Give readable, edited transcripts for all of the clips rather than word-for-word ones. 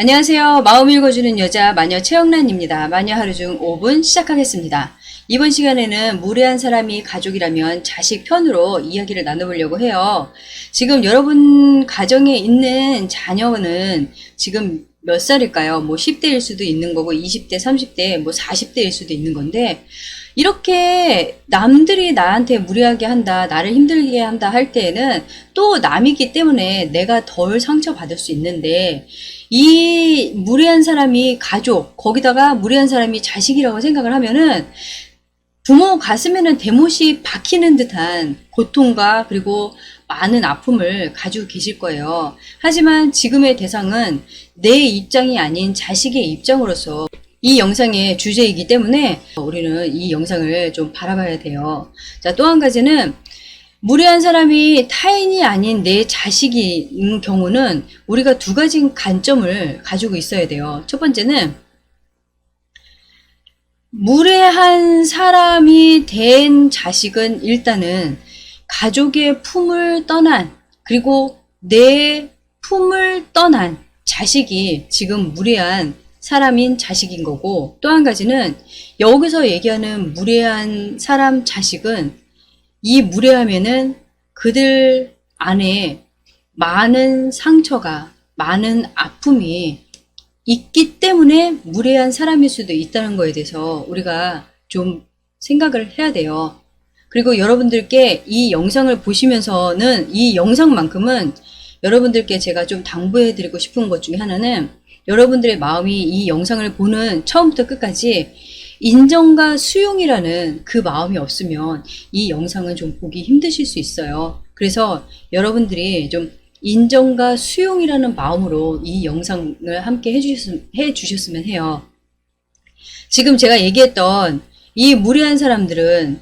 안녕하세요. 마음 읽어주는 여자 마녀 최영란입니다. 마녀 하루 중 5분 시작하겠습니다. 이번 시간에는 무례한 사람이 가족이라면 자식 편으로 이야기를 나눠보려고 해요. 지금 여러분 가정에 있는 자녀는 지금 몇 살일까요? 뭐 10대일 수도 있는 거고 20대, 30대, 뭐 40대일 수도 있는 건데 이렇게 남들이 나한테 무례하게 한다, 나를 힘들게 한다 할 때에는 또 남이기 때문에 내가 덜 상처받을 수 있는데 이 무례한 사람이 가족, 거기다가 무례한 사람이 자식이라고 생각을 하면은 부모 가슴에는 대못이 박히는 듯한 고통과 그리고 많은 아픔을 가지고 계실 거예요. 하지만 지금의 대상은 내 입장이 아닌 자식의 입장으로서 이 영상의 주제이기 때문에 우리는 이 영상을 좀 바라봐야 돼요. 자, 또 한 가지는 무례한 사람이 타인이 아닌 내 자식인 경우는 우리가 두 가지 관점을 가지고 있어야 돼요. 첫 번째는 무례한 사람이 된 자식은 일단은 가족의 품을 떠난, 그리고 내 품을 떠난 자식이 지금 무례한 사람인 자식인 거고, 또 한 가지는 여기서 얘기하는 무례한 사람 자식은 이 무례하면은 그들 안에 많은 상처가, 많은 아픔이 있기 때문에 무례한 사람일 수도 있다는 거에 대해서 우리가 좀 생각을 해야 돼요. 그리고 여러분들께 이 영상을 보시면서는 이 영상만큼은 여러분들께 제가 좀 당부해 드리고 싶은 것 중에 하나는 여러분들의 마음이 이 영상을 보는 처음부터 끝까지 인정과 수용이라는 그 마음이 없으면 이 영상은 좀 보기 힘드실 수 있어요. 그래서 여러분들이 좀 인정과 수용이라는 마음으로 이 영상을 함께 해주셨으면 해요. 지금 제가 얘기했던 이 무례한 사람들은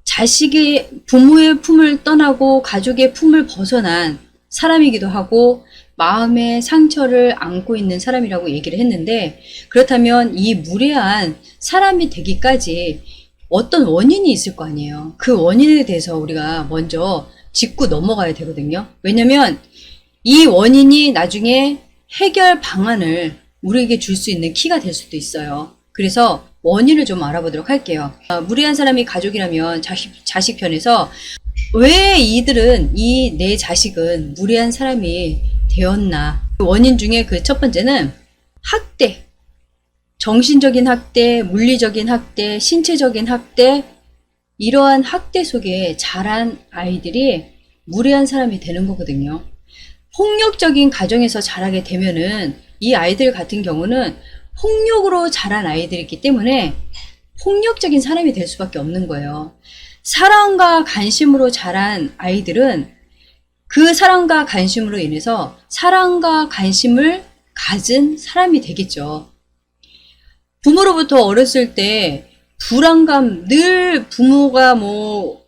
자식의 부모의 품을 떠나고 가족의 품을 벗어난 사람이기도 하고 마음의 상처를 안고 있는 사람이라고 얘기를 했는데, 그렇다면 이 무례한 사람이 되기까지 어떤 원인이 있을 거 아니에요. 그 원인에 대해서 우리가 먼저 짚고 넘어가야 되거든요. 왜냐면 이 원인이 나중에 해결 방안을 우리에게 줄 수 있는 키가 될 수도 있어요. 그래서 원인을 좀 알아보도록 할게요. 무례한 사람이 가족이라면 자식 편에서 왜 이들은 이 내 자식은 무례한 사람이 되었나. 원인 중에 그 첫 번째는 학대, 정신적인 학대, 물리적인 학대, 신체적인 학대, 이러한 학대 속에 자란 아이들이 무례한 사람이 되는 거거든요. 폭력적인 가정에서 자라게 되면은 이 아이들 같은 경우는 폭력으로 자란 아이들이기 때문에 폭력적인 사람이 될 수밖에 없는 거예요. 사랑과 관심으로 자란 아이들은 그 사랑과 관심으로 인해서 사랑과 관심을 가진 사람이 되겠죠. 부모로부터 어렸을 때 불안감, 늘 부모가 뭐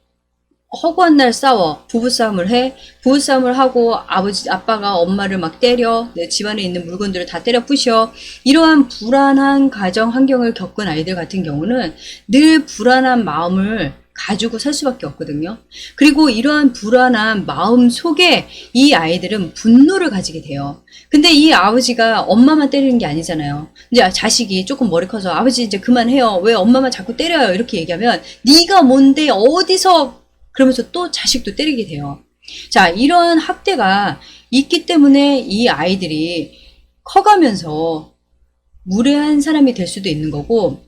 허구한 날 싸워, 부부싸움을 해, 부부싸움을 하고 아빠가 엄마를 막 때려, 내 집안에 있는 물건들을 다 때려 부셔. 이러한 불안한 가정 환경을 겪은 아이들 같은 경우는 늘 불안한 마음을 가지고 살 수밖에 없거든요. 그리고 이러한 불안한 마음 속에 이 아이들은 분노를 가지게 돼요. 근데 이 아버지가 엄마만 때리는 게 아니잖아요. 이제 자식이 조금 머리 커서 아버지 이제 그만해요. 왜 엄마만 자꾸 때려요? 이렇게 얘기하면 네가 뭔데 어디서, 그러면서 또 자식도 때리게 돼요. 자, 이런 학대가 있기 때문에 이 아이들이 커가면서 무례한 사람이 될 수도 있는 거고,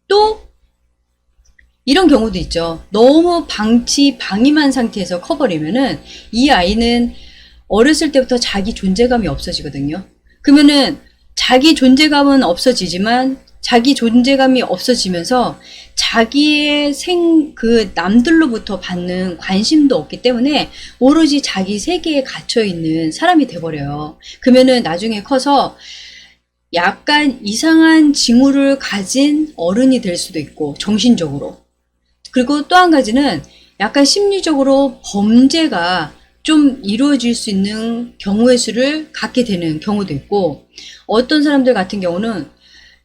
또 이런 경우도 있죠. 너무 방임한 상태에서 커버리면은 이 아이는 어렸을 때부터 자기 존재감이 없어지거든요. 그러면은 자기 존재감은 없어지지만 자기 존재감이 없어지면서 자기의 남들로부터 받는 관심도 없기 때문에 오로지 자기 세계에 갇혀 있는 사람이 돼버려요. 그러면은 나중에 커서 약간 이상한 징후를 가진 어른이 될 수도 있고, 정신적으로. 그리고 또 한 가지는 약간 심리적으로 범죄가 좀 이루어질 수 있는 경우의 수를 갖게 되는 경우도 있고, 어떤 사람들 같은 경우는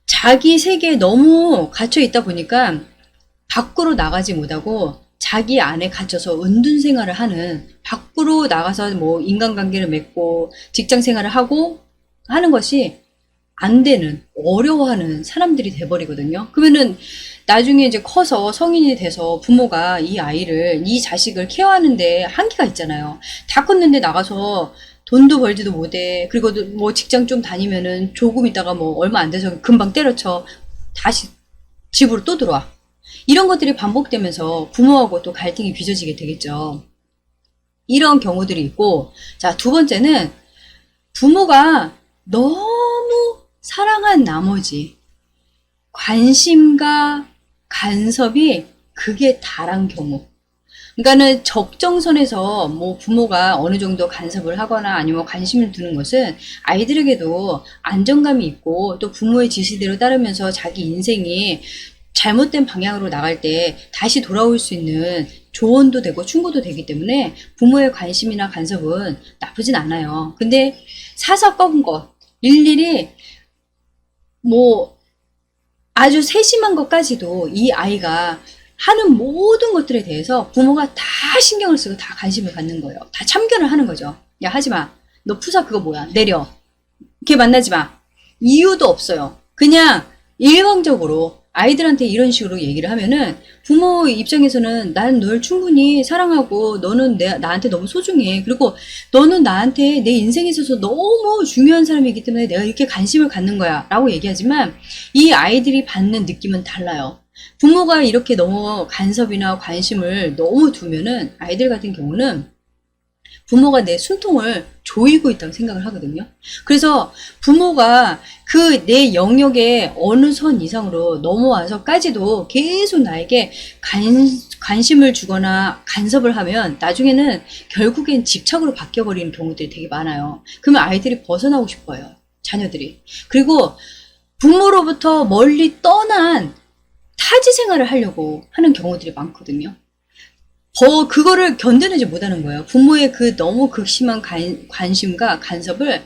자기 세계에 너무 갇혀 있다 보니까 밖으로 나가지 못하고 자기 안에 갇혀서 은둔 생활을 하는, 밖으로 나가서 뭐 인간관계를 맺고 직장 생활을 하고 하는 것이 안 되는, 어려워하는 사람들이 돼버리거든요. 그러면은 나중에 이제 커서 성인이 돼서 부모가 이 자식을 케어하는데 한계가 있잖아요. 다 컸는데 나가서 돈도 벌지도 못해. 그리고 뭐 직장 좀 다니면은 조금 있다가 뭐 얼마 안 돼서 금방 때려쳐. 다시 집으로 또 들어와. 이런 것들이 반복되면서 부모하고 또 갈등이 빚어지게 되겠죠. 이런 경우들이 있고, 자, 두 번째는 부모가 너무 사랑한 나머지 관심과 간섭이 극에 달한 경우. 그러니까는 적정선에서 뭐 부모가 어느 정도 간섭을 하거나 아니면 관심을 두는 것은 아이들에게도 안정감이 있고 또 부모의 지시대로 따르면서 자기 인생이 잘못된 방향으로 나갈 때 다시 돌아올 수 있는 조언도 되고 충고도 되기 때문에 부모의 관심이나 간섭은 나쁘진 않아요. 근데 사사건건 것, 일일이 뭐 아주 세심한 것까지도 이 아이가 하는 모든 것들에 대해서 부모가 다 신경을 쓰고 다 관심을 갖는 거예요. 다 참견을 하는 거죠. 야, 하지 마. 너 푸사 그거 뭐야? 내려. 걔 만나지 마. 이유도 없어요. 그냥 일방적으로 아이들한테 이런 식으로 얘기를 하면은 부모 입장에서는 난 널 충분히 사랑하고 너는 나한테 너무 소중해. 그리고 너는 나한테 내 인생에 있어서 너무 중요한 사람이기 때문에 내가 이렇게 관심을 갖는 거야 라고 얘기하지만 이 아이들이 받는 느낌은 달라요. 부모가 이렇게 너무 간섭이나 관심을 너무 두면은 아이들 같은 경우는 부모가 내 숨통을 조이고 있다고 생각을 하거든요. 그래서 부모가 그 내 영역의 어느 선 이상으로 넘어와서까지도 계속 나에게 관심을 주거나 간섭을 하면 나중에는 결국엔 집착으로 바뀌어버리는 경우들이 되게 많아요. 그러면 아이들이 벗어나고 싶어요. 자녀들이. 그리고 부모로부터 멀리 떠난 타지 생활을 하려고 하는 경우들이 많거든요. 그거를 견뎌내지 못하는 거예요. 부모의 그 너무 극심한 관심과 간섭을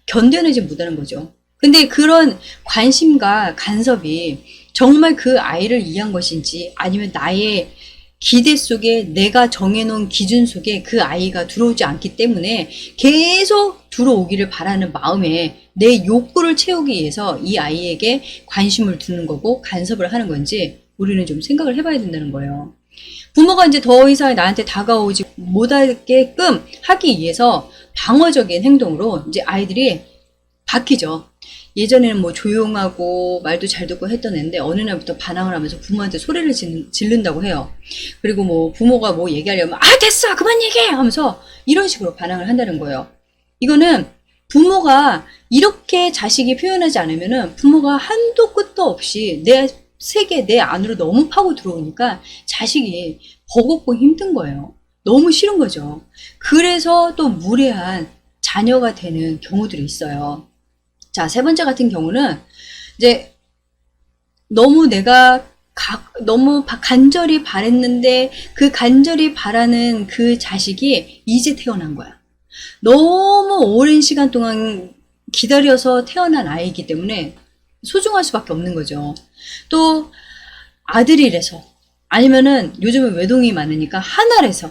견뎌내지 못하는 거죠. 근데 그런 관심과 간섭이 정말 그 아이를 위한 것인지 아니면 나의 기대 속에 내가 정해놓은 기준 속에 그 아이가 들어오지 않기 때문에 계속 들어오기를 바라는 마음에 내 욕구를 채우기 위해서 이 아이에게 관심을 두는 거고 간섭을 하는 건지 우리는 좀 생각을 해봐야 된다는 거예요. 부모가 이제 더 이상 나한테 다가오지 못하게끔 하기 위해서 방어적인 행동으로 이제 아이들이 바뀌죠. 예전에는 뭐 조용하고 말도 잘 듣고 했던 애인데 어느 날부터 반항을 하면서 부모한테 소리를 지른다고 해요. 그리고 뭐 부모가 뭐 얘기하려면 아 됐어 그만 얘기해 하면서 이런 식으로 반항을 한다는 거예요. 이거는 부모가 이렇게 자식이 표현하지 않으면은 부모가 한도 끝도 없이 내 세계 내 안으로 너무 파고 들어오니까 자식이 버겁고 힘든 거예요. 너무 싫은 거죠. 그래서 또 무례한 자녀가 되는 경우들이 있어요. 자, 세 번째 같은 경우는 이제 너무 내가 너무 간절히 바랬는데 그 간절히 바라는 그 자식이 이제 태어난 거야. 너무 오랜 시간 동안 기다려서 태어난 아이이기 때문에 소중할 수밖에 없는 거죠. 또 아들이라서 아니면은 요즘은 외동이 많으니까 하나라서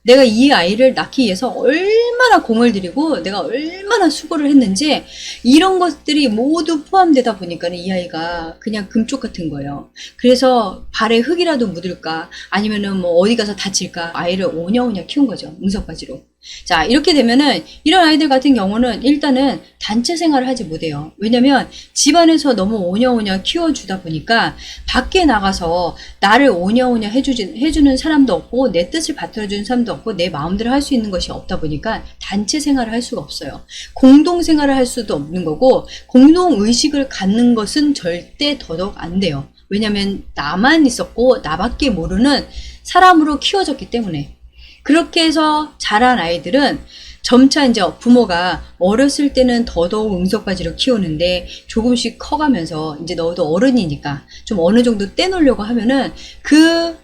내가 이 아이를 낳기 위해서 얼마나 공을 들이고 내가 얼마나 수고를 했는지 이런 것들이 모두 포함되다 보니까는 이 아이가 그냥 금쪽 같은 거예요. 그래서 발에 흙이라도 묻을까 아니면은 뭐 어디 가서 다칠까 아이를 오냐오냐 키운 거죠. 응석바지로. 자, 이렇게 되면은 이런 아이들 같은 경우는 일단은 단체 생활을 하지 못해요. 왜냐면 집안에서 너무 오냐오냐 키워주다 보니까 밖에 나가서 나를 오냐오냐 해주는 사람도 없고 내 뜻을 받들어주는 사람도 없고 내 마음대로 할 수 있는 것이 없다 보니까 단체 생활을 할 수가 없어요. 공동 생활을 할 수도 없는 거고 공동 의식을 갖는 것은 절대 더더욱 안 돼요. 왜냐면 나만 있었고 나밖에 모르는 사람으로 키워졌기 때문에. 그렇게 해서 자란 아이들은 점차 이제 부모가 어렸을 때는 더더욱 응석바지로 키우는데 조금씩 커가면서 이제 너도 어른이니까 좀 어느 정도 떼놓으려고 하면은 그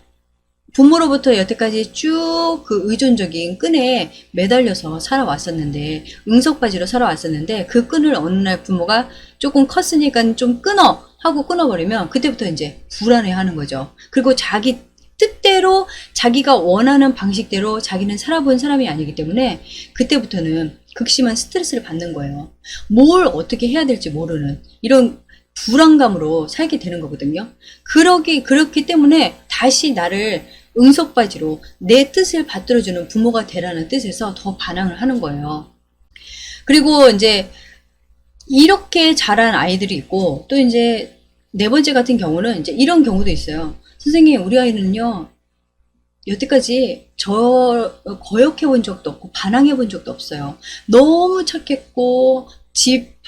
부모로부터 여태까지 쭉 그 의존적인 끈에 매달려서 살아왔었는데 응석바지로 살아왔었는데 그 끈을 어느 날 부모가 조금 컸으니까 좀 끊어 하고 끊어버리면 그때부터 이제 불안해하는 거죠. 그리고 자기 절대로 자기가 원하는 방식대로 자기는 살아본 사람이 아니기 때문에 그때부터는 극심한 스트레스를 받는 거예요. 뭘 어떻게 해야 될지 모르는 이런 불안감으로 살게 되는 거거든요. 그렇기 때문에 다시 나를 응석바지로 내 뜻을 받들어주는 부모가 되라는 뜻에서 더 반항을 하는 거예요. 그리고 이제 이렇게 자란 아이들이 있고, 또 이제 네 번째 같은 경우는 이제 이런 경우도 있어요. 선생님, 우리 아이는요, 여태까지 거역해 본 적도 없고 반항해 본 적도 없어요. 너무 착했고 집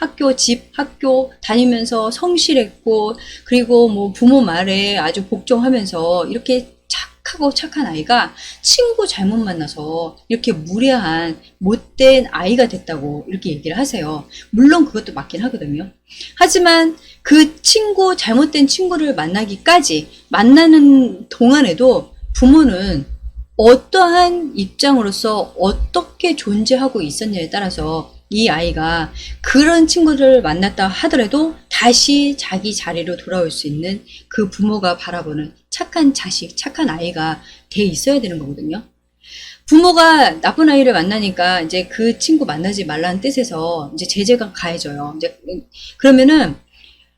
학교 다니면서 성실했고, 그리고 뭐 부모 말에 아주 복종하면서 이렇게 착하고 착한 아이가 친구 잘못 만나서 이렇게 무례한 못된 아이가 됐다고 이렇게 얘기를 하세요. 물론 그것도 맞긴 하거든요. 하지만 그 잘못된 친구를 만나는 동안에도 부모는 어떠한 입장으로서 어떻게 존재하고 있었냐에 따라서 이 아이가 그런 친구를 만났다 하더라도 다시 자기 자리로 돌아올 수 있는 그 부모가 바라보는 착한 자식, 착한 아이가 돼 있어야 되는 거거든요. 부모가 나쁜 아이를 만나니까 이제 그 친구 만나지 말라는 뜻에서 이제 제재가 가해져요. 이제 그러면은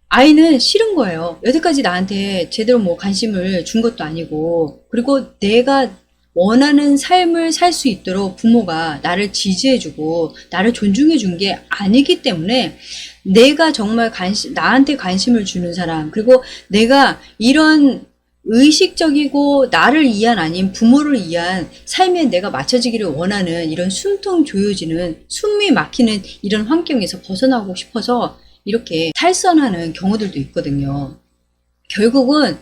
아이는 싫은 거예요. 여태까지 나한테 제대로 뭐 관심을 준 것도 아니고, 그리고 내가 원하는 삶을 살 수 있도록 부모가 나를 지지해주고 나를 존중해준 게 아니기 때문에 내가 정말 나한테 관심을 주는 사람, 그리고 내가 이런 의식적이고 나를 위한 아닌 부모를 위한 삶에 내가 맞춰지기를 원하는 이런 숨통 조여지는 숨이 막히는 이런 환경에서 벗어나고 싶어서 이렇게 탈선하는 경우들도 있거든요. 결국은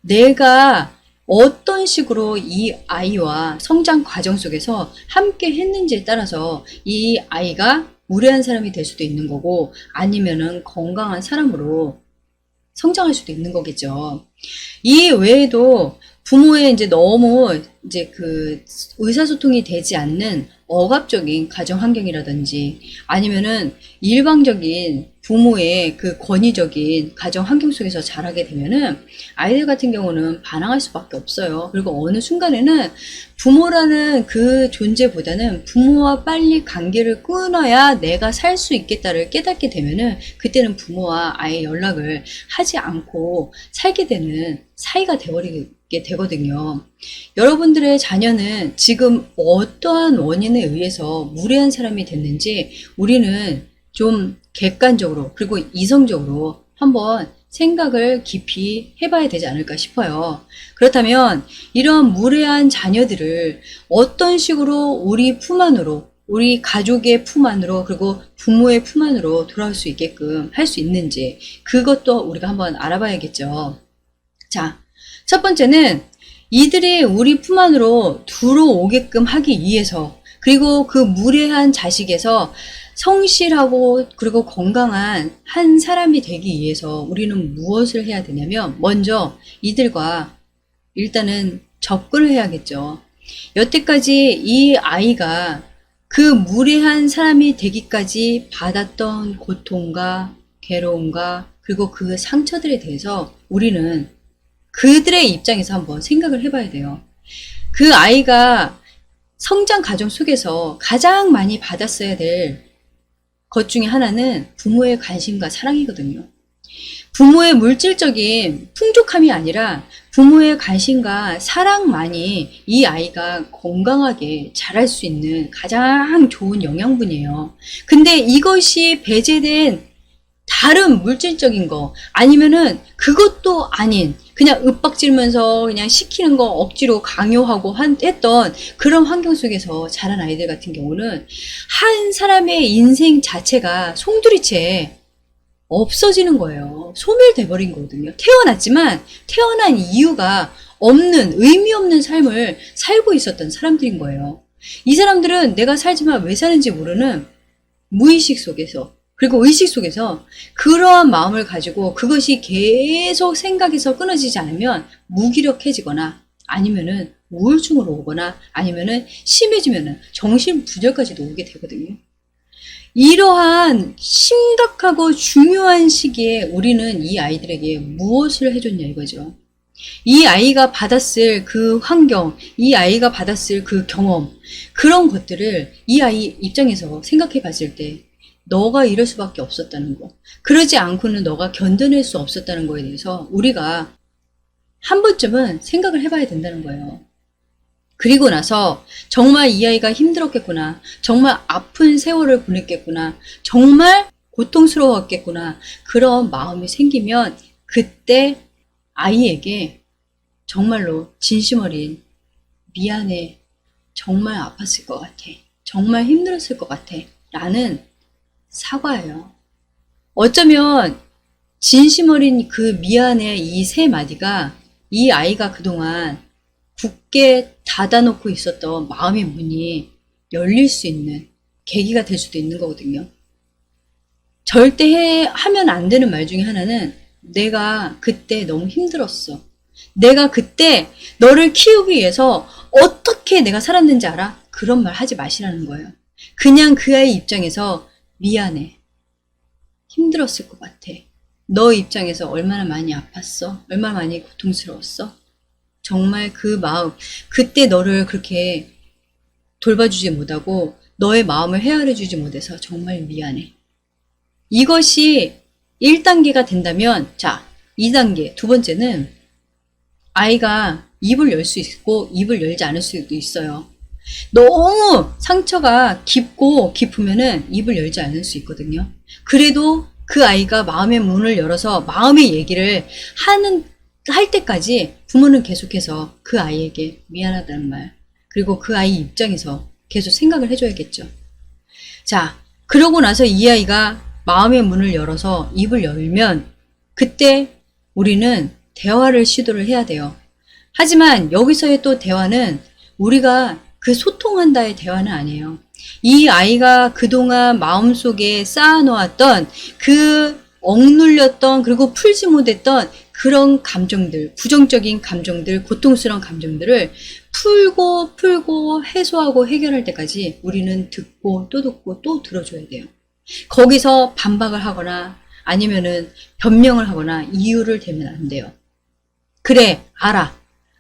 내가 어떤 식으로 이 아이와 성장 과정 속에서 함께 했는지에 따라서 이 아이가 무례한 사람이 될 수도 있는 거고, 아니면은 건강한 사람으로 성장할 수도 있는 거겠죠. 이 외에도 부모의 이제 너무 이제 그 의사소통이 되지 않는 억압적인 가정 환경이라든지, 아니면은 일방적인 부모의 그 권위적인 가정 환경 속에서 자라게 되면은 아이들 같은 경우는 반항할 수밖에 없어요. 그리고 어느 순간에는 부모라는 그 존재보다는 부모와 빨리 관계를 끊어야 내가 살 수 있겠다를 깨닫게 되면은 그때는 부모와 아예 연락을 하지 않고 살게 되는 사이가 되어버리게 되거든요. 여러분들의 자녀는 지금 어떠한 원인에 의해서 무례한 사람이 됐는지 우리는 좀 객관적으로 그리고 이성적으로 한번 생각을 깊이 해봐야 되지 않을까 싶어요. 그렇다면 이런 무례한 자녀들을 어떤 식으로 우리 품 안으로, 우리 가족의 품 안으로, 그리고 부모의 품 안으로 돌아올 수 있게끔 할 수 있는지, 그것도 우리가 한번 알아봐야겠죠. 자, 첫 번째는 이들이 우리 품 안으로 들어오게끔 하기 위해서, 그리고 그 무례한 자식에서 성실하고 그리고 건강한 한 사람이 되기 위해서 우리는 무엇을 해야 되냐면, 먼저 이들과 일단은 접근을 해야겠죠. 여태까지 이 아이가 그 무례한 사람이 되기까지 받았던 고통과 괴로움과 그리고 그 상처들에 대해서 우리는 그들의 입장에서 한번 생각을 해봐야 돼요. 그 아이가 성장 과정 속에서 가장 많이 받았어야 될 것 중에 하나는 부모의 관심과 사랑이거든요. 부모의 물질적인 풍족함이 아니라 부모의 관심과 사랑만이 이 아이가 건강하게 자랄 수 있는 가장 좋은 영양분이에요. 근데 이것이 배제된 다른 물질적인 거, 아니면은 그것도 아닌 그냥 윽박지르면서 그냥 시키는 거 억지로 강요하고 했던 그런 환경 속에서 자란 아이들 같은 경우는 한 사람의 인생 자체가 송두리째 없어지는 거예요. 소멸돼 버린 거거든요. 태어났지만 태어난 이유가 없는, 의미 없는 삶을 살고 있었던 사람들인 거예요. 이 사람들은 내가 살지만 왜 사는지 모르는 무의식 속에서, 그리고 의식 속에서 그러한 마음을 가지고 그것이 계속 생각에서 끊어지지 않으면 무기력해지거나, 아니면은 우울증으로 오거나, 아니면은 심해지면은 정신분열까지도 오게 되거든요. 이러한 심각하고 중요한 시기에 우리는 이 아이들에게 무엇을 해줬냐 이거죠. 이 아이가 받았을 그 환경, 이 아이가 받았을 그 경험, 그런 것들을 이 아이 입장에서 생각해 봤을 때 너가 이럴 수밖에 없었다는 거, 그러지 않고는 너가 견뎌낼 수 없었다는 거에 대해서 우리가 한 번쯤은 생각을 해봐야 된다는 거예요. 그리고 나서 정말 이 아이가 힘들었겠구나, 정말 아픈 세월을 보냈겠구나, 정말 고통스러웠겠구나, 그런 마음이 생기면 그때 아이에게 정말로 진심 어린 미안해, 정말 아팠을 것 같아, 정말 힘들었을 것 같아 라는 사과예요. 어쩌면 진심 어린 그 미안해 이 세 마디가 이 아이가 그동안 굳게 닫아놓고 있었던 마음의 문이 열릴 수 있는 계기가 될 수도 있는 거거든요. 절대 하면 안 되는 말 중에 하나는 내가 그때 너무 힘들었어. 내가 그때 너를 키우기 위해서 어떻게 내가 살았는지 알아? 그런 말 하지 마시라는 거예요. 그냥 그 아이 입장에서 미안해. 힘들었을 것 같아. 너 입장에서 얼마나 많이 아팠어? 얼마나 많이 고통스러웠어? 정말 그 마음, 그때 너를 그렇게 돌봐주지 못하고 너의 마음을 헤아려주지 못해서 정말 미안해. 이것이 1단계가 된다면, 자, 2단계, 두 번째는 아이가 입을 열 수 있고 입을 열지 않을 수도 있어요. 너무 상처가 깊고 깊으면은 입을 열지 않을 수 있거든요. 그래도 그 아이가 마음의 문을 열어서 마음의 얘기를 할 때까지 부모는 계속해서 그 아이에게 미안하다는 말, 그리고 그 아이 입장에서 계속 생각을 해줘야겠죠. 자, 그러고 나서 이 아이가 마음의 문을 열어서 입을 열면 그때 우리는 대화를 시도를 해야 돼요. 하지만 여기서의 또 대화는 우리가 그 소통한다의 대화는 아니에요. 이 아이가 그동안 마음속에 쌓아놓았던 그 억눌렸던, 그리고 풀지 못했던 그런 감정들, 부정적인 감정들, 고통스러운 감정들을 풀고 해소하고 해결할 때까지 우리는 듣고 또 들어줘야 돼요. 거기서 반박을 하거나 아니면은 변명을 하거나 이유를 대면 안 돼요. 그래, 알아.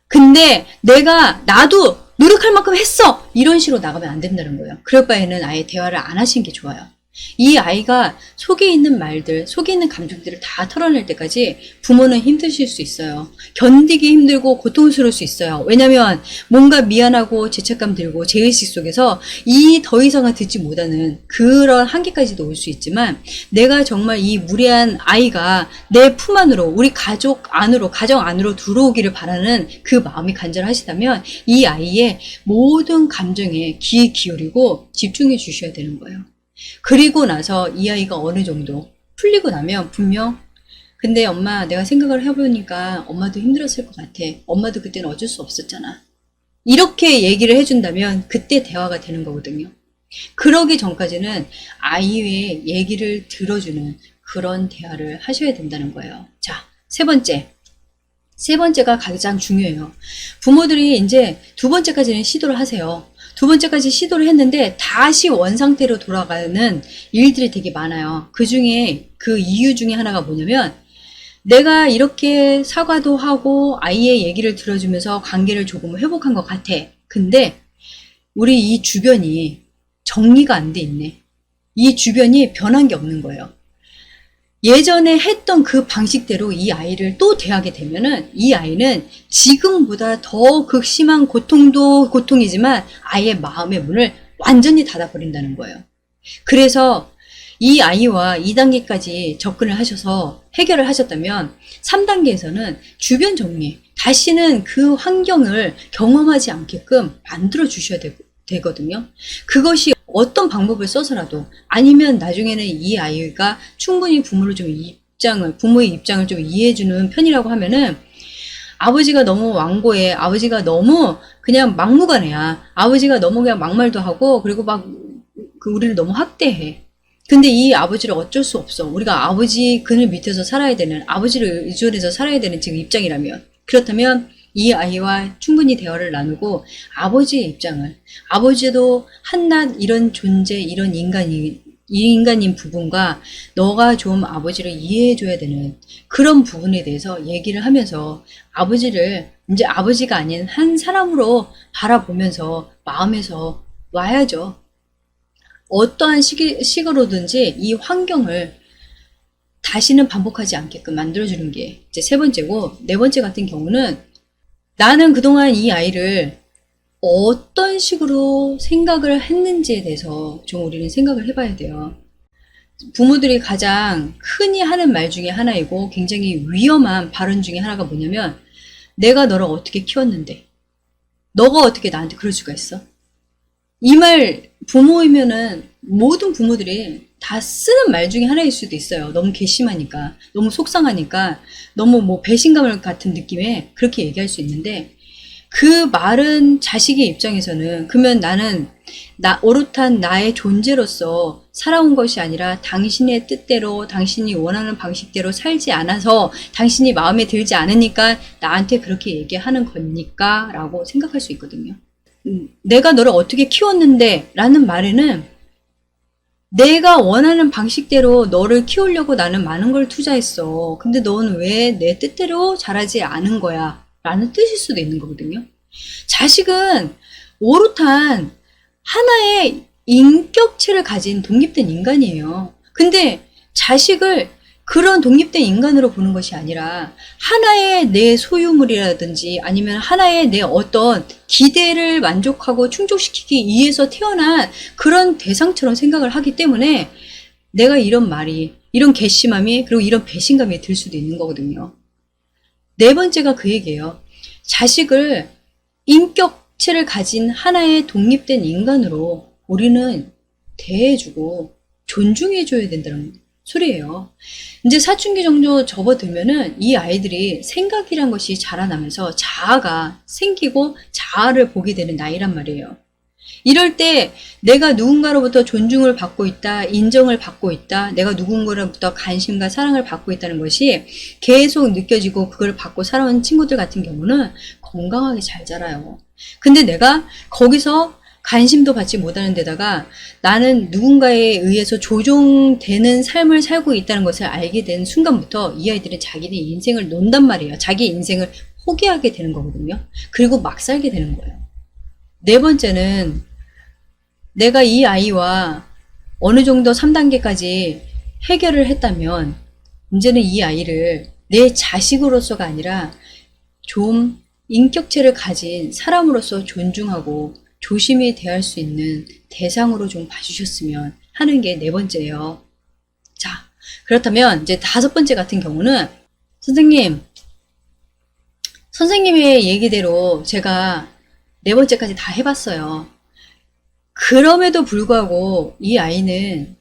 근데 나도 노력할 만큼 했어! 이런 식으로 나가면 안 된다는 거예요. 그럴 바에는 아예 대화를 안 하시는 게 좋아요. 이 아이가 속에 있는 말들, 속에 있는 감정들을 다 털어낼 때까지 부모는 힘드실 수 있어요. 견디기 힘들고 고통스러울 수 있어요. 왜냐면 뭔가 미안하고 죄책감 들고 죄의식 속에서 더 이상은 듣지 못하는 그런 한계까지도 올 수 있지만, 내가 정말 이 무례한 아이가 내 품 안으로, 우리 가정 안으로 들어오기를 바라는 그 마음이 간절하시다면 이 아이의 모든 감정에 귀 기울이고 집중해 주셔야 되는 거예요. 그리고 나서 이 아이가 어느 정도 풀리고 나면 분명, 근데 엄마 내가 생각을 해보니까 엄마도 힘들었을 것 같아. 엄마도 그때는 어쩔 수 없었잖아. 이렇게 얘기를 해준다면 그때 대화가 되는 거거든요. 그러기 전까지는 아이의 얘기를 들어주는 그런 대화를 하셔야 된다는 거예요. 자, 세 번째가 가장 중요해요. 부모들이 이제 두 번째까지는 시도를 하세요. 두 번째까지 시도를 했는데 다시 원상태로 돌아가는 일들이 되게 많아요. 그 중에 그 이유 중에 하나가 뭐냐면, 내가 이렇게 사과도 하고 아이의 얘기를 들어주면서 관계를 조금 회복한 것 같아. 근데 우리 이 주변이 정리가 안 돼 있네. 이 주변이 변한 게 없는 거예요. 예전에 했던 그 방식대로 이 아이를 또 대하게 되면은 이 아이는 지금보다 더 극심한 고통도 고통이지만 아이의 마음의 문을 완전히 닫아버린다는 거예요. 그래서 이 아이와 2단계까지 접근을 하셔서 해결을 하셨다면 3단계에서는 주변 정리, 다시는 그 환경을 경험하지 않게끔 만들어 주셔야 되거든요. 그것이 어떤 방법을 써서라도, 아니면 나중에는 이 아이가 충분히 부모의 입장을 좀 이해해주는 편이라고 하면은, 아버지가 너무 완고해, 아버지가 너무 그냥 막무가내야, 아버지가 너무 그냥 막말도 하고, 그리고 우리를 너무 학대해. 근데 이 아버지를 어쩔 수 없어. 우리가 아버지 그늘 밑에서 살아야 되는, 아버지를 의존해서 살아야 되는 지금 입장이라면, 그렇다면 이 아이와 충분히 대화를 나누고 아버지의 입장을, 아버지도 한낱 이런 존재, 이런 인간이 이 인간인 부분과 너가 좀 아버지를 이해해줘야 되는 그런 부분에 대해서 얘기를 하면서 아버지를 이제 아버지가 아닌 한 사람으로 바라보면서 마음에서 놔야죠. 어떠한 식으로든지 이 환경을 다시는 반복하지 않게끔 만들어주는 게 이제 세 번째고, 네 번째 같은 경우는 나는 그동안 이 아이를 어떤 식으로 생각을 했는지에 대해서 좀 우리는 생각을 해봐야 돼요. 부모들이 가장 흔히 하는 말 중에 하나이고 굉장히 위험한 발언 중에 하나가 뭐냐면, 내가 너를 어떻게 키웠는데 너가 어떻게 나한테 그럴 수가 있어? 이 말 부모이면은 모든 부모들이 다 쓰는 말 중에 하나일 수도 있어요. 너무 괘씸하니까, 너무 속상하니까, 너무 뭐 배신감 같은 느낌에 그렇게 얘기할 수 있는데, 그 말은 자식의 입장에서는 그러면 나는 오롯한 나의 존재로서 살아온 것이 아니라 당신의 뜻대로 당신이 원하는 방식대로 살지 않아서 당신이 마음에 들지 않으니까 나한테 그렇게 얘기하는 겁니까? 라고 생각할 수 있거든요. 내가 너를 어떻게 키웠는데 라는 말에는 내가 원하는 방식대로 너를 키우려고 나는 많은 걸 투자했어. 근데 너는 왜 내 뜻대로 자라지 않은 거야? 라는 뜻일 수도 있는 거거든요. 자식은 오롯한 하나의 인격체를 가진 독립된 인간이에요. 근데 자식을 그런 독립된 인간으로 보는 것이 아니라 하나의 내 소유물이라든지 아니면 하나의 내 어떤 기대를 만족하고 충족시키기 위해서 태어난 그런 대상처럼 생각을 하기 때문에 내가 이런 말이, 이런 괘씸함이, 그리고 이런 배신감이 들 수도 있는 거거든요. 네 번째가 그 얘기예요. 자식을 인격체를 가진 하나의 독립된 인간으로 우리는 대해주고 존중해줘야 된다는 소리예요. 이제 사춘기 정도 접어들면은 이 아이들이 생각이란 것이 자라나면서 자아가 생기고 자아를 보게 되는 나이란 말이에요. 이럴 때 내가 누군가로부터 존중을 받고 있다, 인정을 받고 있다, 내가 누군가로부터 관심과 사랑을 받고 있다는 것이 계속 느껴지고 그걸 받고 살아온 친구들 같은 경우는 건강하게 잘 자라요. 근데 내가 거기서 관심도 받지 못하는 데다가 나는 누군가에 의해서 조종되는 삶을 살고 있다는 것을 알게 된 순간부터 이 아이들은 자기네 인생을 논단 말이에요. 자기 인생을 포기하게 되는 거거든요. 그리고 막 살게 되는 거예요. 네 번째는 내가 이 아이와 어느 정도 3단계까지 해결을 했다면 이제는 이 아이를 내 자식으로서가 아니라 좀 인격체를 가진 사람으로서 존중하고 조심히 대할 수 있는 대상으로 좀 봐주셨으면 하는 게 네 번째예요. 자, 그렇다면 이제 다섯 번째 같은 경우는 선생님의 얘기대로 제가 네 번째까지 다 해봤어요. 그럼에도 불구하고 이 아이는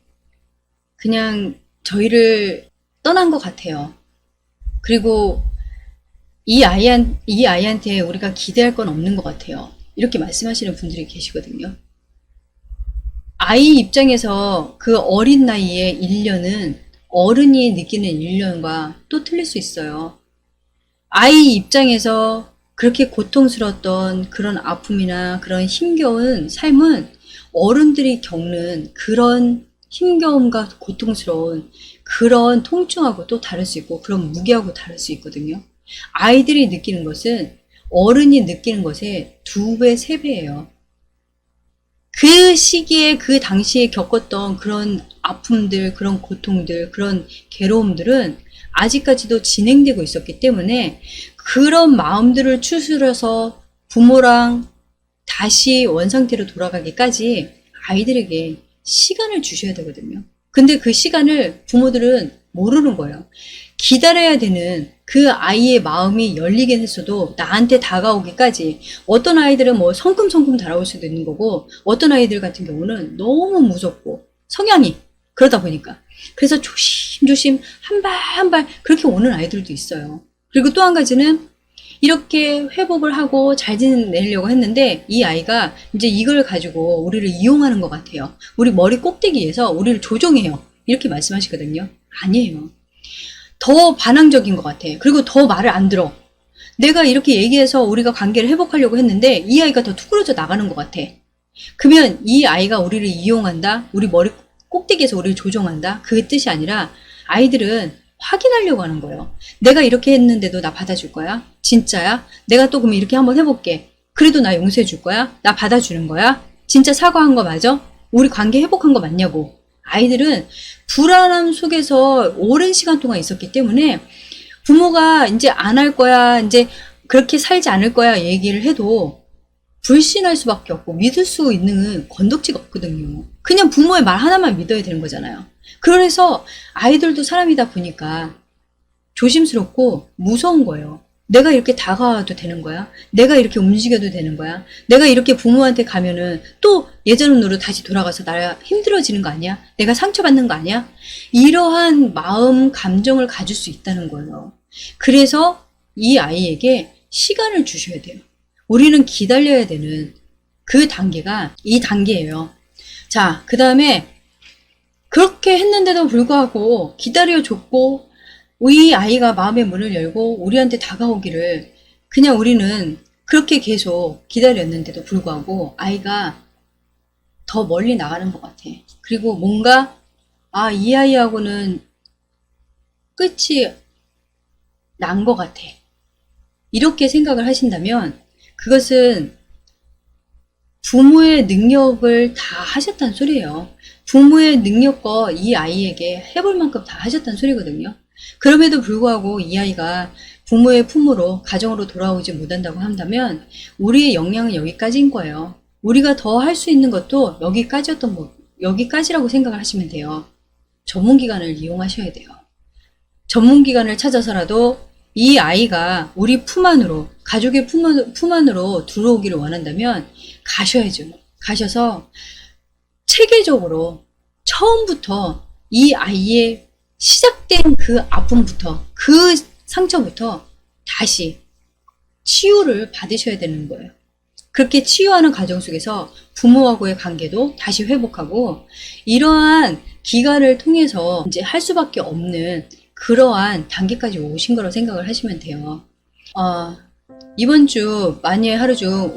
그냥 저희를 떠난 것 같아요. 그리고 이 아이한테 우리가 기대할 건 없는 것 같아요. 이렇게 말씀하시는 분들이 계시거든요. 아이 입장에서 그 어린 나이의 1년은 어른이 느끼는 1년과 또 틀릴 수 있어요. 아이 입장에서 그렇게 고통스러웠던 그런 아픔이나 그런 힘겨운 삶은 어른들이 겪는 그런 힘겨움과 고통스러운 그런 통증하고 또 다를 수 있고 그런 무게하고 다를 수 있거든요. 아이들이 느끼는 것은 어른이 느끼는 것의 2배, 3배예요. 그 시기에 그 당시에 겪었던 그런 아픔들, 그런 고통들, 그런 괴로움들은 아직까지도 진행되고 있었기 때문에 그런 마음들을 추스려서 부모랑 다시 원상태로 돌아가기까지 아이들에게 시간을 주셔야 되거든요. 근데 그 시간을 부모들은 모르는 거예요. 기다려야 되는 그 아이의 마음이 열리긴 했어도 나한테 다가오기까지 어떤 아이들은 뭐 성큼성큼 다가올 수도 있는 거고 어떤 아이들 같은 경우는 너무 무섭고 성향이 그러다 보니까 그래서 조심조심 한 발 한 발 그렇게 오는 아이들도 있어요. 그리고 또 한 가지는 이렇게 회복을 하고 잘 지내려고 했는데 이 아이가 이제 이걸 가지고 우리를 이용하는 것 같아요. 우리 머리 꼭대기에서 우리를 조종해요. 이렇게 말씀하시거든요. 아니에요. 더 반항적인 것 같아. 그리고 더 말을 안 들어. 내가 이렇게 얘기해서 우리가 관계를 회복하려고 했는데 이 아이가 더 툭그러져 나가는 것 같아. 그러면 이 아이가 우리를 이용한다? 우리 머리 꼭대기에서 우리를 조종한다? 그 뜻이 아니라 아이들은 확인하려고 하는 거예요. 내가 이렇게 했는데도 나 받아줄 거야? 진짜야? 내가 또 그럼 이렇게 한번 해볼게. 그래도 나 용서해 줄 거야? 나 받아주는 거야? 진짜 사과한 거 맞아? 우리 관계 회복한 거 맞냐고. 아이들은 불안함 속에서 오랜 시간 동안 있었기 때문에 부모가 이제 안 할 거야, 이제 그렇게 살지 않을 거야 얘기를 해도 불신할 수밖에 없고 믿을 수 있는 건덕지가 없거든요. 그냥 부모의 말 하나만 믿어야 되는 거잖아요. 그래서 아이들도 사람이다 보니까 조심스럽고 무서운 거예요. 내가 이렇게 다가와도 되는 거야? 내가 이렇게 움직여도 되는 거야? 내가 이렇게 부모한테 가면은 또 예전으로 다시 돌아가서 나야 힘들어지는 거 아니야? 내가 상처받는 거 아니야? 이러한 마음, 감정을 가질 수 있다는 거예요. 그래서 이 아이에게 시간을 주셔야 돼요. 우리는 기다려야 되는 그 단계가 이 단계예요. 자, 그 다음에 그렇게 했는데도 불구하고 기다려줬고 이 아이가 마음의 문을 열고 우리한테 다가오기를 그냥 우리는 그렇게 계속 기다렸는데도 불구하고 아이가 더 멀리 나가는 것 같아. 그리고 뭔가 이 아이하고는 끝이 난 것 같아. 이렇게 생각을 하신다면 그것은 부모의 능력을 다 하셨다는 소리예요. 부모의 능력과 이 아이에게 해볼 만큼 다 하셨다는 소리거든요. 그럼에도 불구하고 이 아이가 부모의 품으로 가정으로 돌아오지 못한다고 한다면 우리의 역량은 여기까지인 거예요. 우리가 더 할 수 있는 것도 여기까지라고 생각을 하시면 돼요. 전문기관을 이용하셔야 돼요. 전문기관을 찾아서라도 이 아이가 우리 품 안으로, 가족의 품 안으로 들어오기를 원한다면 가셔야죠. 가셔서 체계적으로 처음부터 이 아이의 시작된 그 아픔부터, 그 상처부터 다시 치유를 받으셔야 되는 거예요. 그렇게 치유하는 과정 속에서 부모하고의 관계도 다시 회복하고 이러한 기간을 통해서 이제 할 수밖에 없는 그러한 단계까지 오신 거로 생각을 하시면 돼요. 이번 주 만약에 하루 중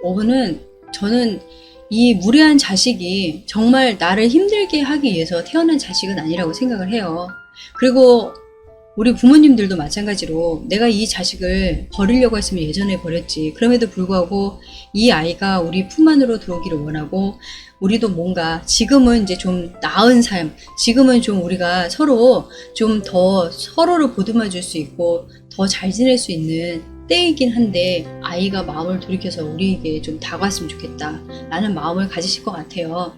5분은 저는 이 무례한 자식이 정말 나를 힘들게 하기 위해서 태어난 자식은 아니라고 생각을 해요. 그리고 우리 부모님들도 마찬가지로 내가 이 자식을 버리려고 했으면 예전에 버렸지. 그럼에도 불구하고 이 아이가 우리 품 안으로 들어오기를 원하고 우리도 뭔가 지금은 이제 좀 나은 삶, 지금은 좀 우리가 서로 좀 더 서로를 보듬어 줄 수 있고 더 잘 지낼 수 있는 때이긴 한데 아이가 마음을 돌이켜서 우리에게 좀 다가왔으면 좋겠다 라는 마음을 가지실 것 같아요.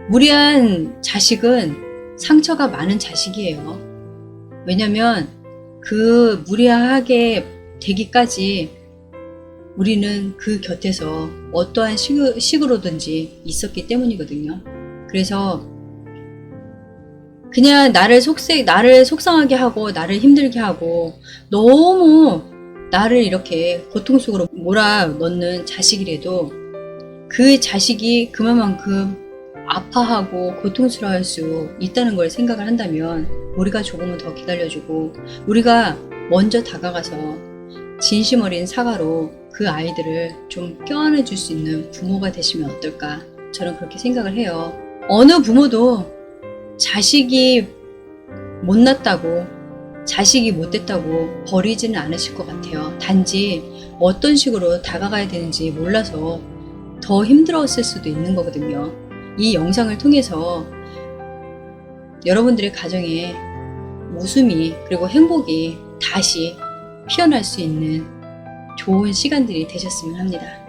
무례한 자식은 상처가 많은 자식이에요. 왜냐면 그 무례하게 되기까지 우리는 그 곁에서 어떠한 식으로든지 있었기 때문이거든요. 그래서 그냥 나를 속상하게 하고 나를 힘들게 하고 너무 나를 이렇게 고통 속으로 몰아넣는 자식이라도 그 자식이 그만큼 아파하고 고통스러워할 수 있다는 걸 생각을 한다면 우리가 조금은 더 기다려주고 우리가 먼저 다가가서 진심 어린 사과로 그 아이들을 좀 껴안아 줄 수 있는 부모가 되시면 어떨까, 저는 그렇게 생각을 해요. 어느 부모도 자식이 못났다고 자식이 못됐다고 버리지는 않으실 것 같아요. 단지 어떤 식으로 다가가야 되는지 몰라서 더 힘들었을 수도 있는 거거든요. 이 영상을 통해서 여러분들의 가정에 웃음이 그리고 행복이 다시 피어날 수 있는 좋은 시간들이 되셨으면 합니다.